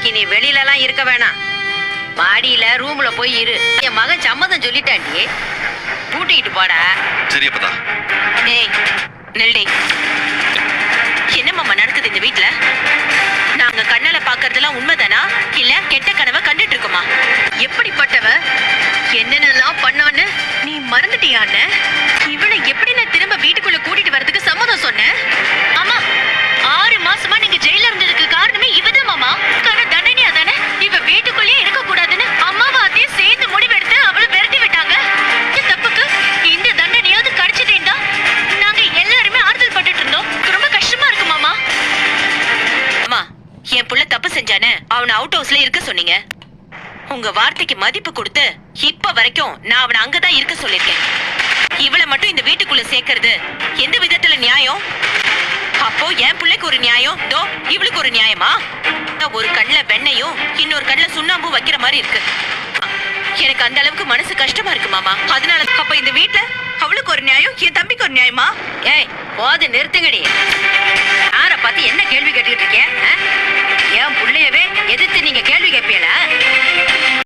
இனி வெளியில எல்லாம் இருக்க வேணாம். மாடியில ரூம்ல போய் இரு. என் மகன் சம்மதம் சொல்லிட்டாண்டி, கூட்டிக்கிட்டு போடா. சரி அப்பதா. டேய் நெல்டி, என்னம்மா நடக்குது இந்த வீட்டுல? நாங்க கண்ணால பாக்குறதெல்லாம் உண்மைதானா இல்ல கெட்ட கனவை கண்டுட்டு இருக்கோமா? எப்படிப்பட்டவ என்னென்னலாம் பண்ணான்னு நீ மறந்துட்டியான்னு? இவளை எப்படி நான் திரும்ப வீட்டுக்குள்ள கூட்டிட்டு வரதுக்கு சம்மதம் சொன்னேன்? ஆமா, 6 மாசமா நீங்க ஜெயில இருந்ததுக்கு காரணமே இவதான் மாமா. தண்டனையா தானே இவ வீட்டுக்குள்ளேயே இருக்க கூடாதுன்னு அம்மாவும் அத்தையும் சேர்ந்து முடிவெடுத்து அவளை விரட்டி விட்டாங்க. இந்த தப்புக்கு இந்த தண்டனையாவது கிடைச்சதேண்டா நாங்க எல்லாருமே ஆறுதல் பட்டுட்டு இருந்தோம். ரொம்ப கஷ்டமா இருக்கு மாமா. அம்மா, என் புள்ள தப்பு செஞ்சானே அவனை அவுட் ஹவுஸ்ல இருக்க சொன்னீங்க. உங்க வார்த்தைக்கு மதிப்பு கொடுத்து இப்ப வரைக்கும் நான் அவனை அங்கதான் இருக்க சொல்லிருக்கேன். இவளை மட்டும் இந்த வீட்டுக்குள்ள சேர்க்கறது எந்த விதத்துல நியாயம்? அப்போ என் பிள்ளைக்கு ஒரு நியாயம், தோ இவளுக்கு ஒரு நியாயமா? ஒரு கண்ணுல வெண்ணையும் இன்னொரு கண்ணுல சுண்ணாம்பும் வைக்கிற மாதிரி இருக்கு. எனக்கு அந்த அளவுக்கு மனசு கஷ்டமா இருக்கு மாமா. அதனால அப்ப இந்த வீட்டுல அவளுக்கு ஒரு நியாயம், என் தம்பிக்கு ஒரு நியாயமா? ஏய், போது நிறுத்துங்கடி. யார பார்த்து என்ன கேள்வி கேட்டுக்கிட்டு இருக்கேன்? என் புள்ளையவே எதிர்த்து நீங்க கேள்வி கேட்பீங்களா?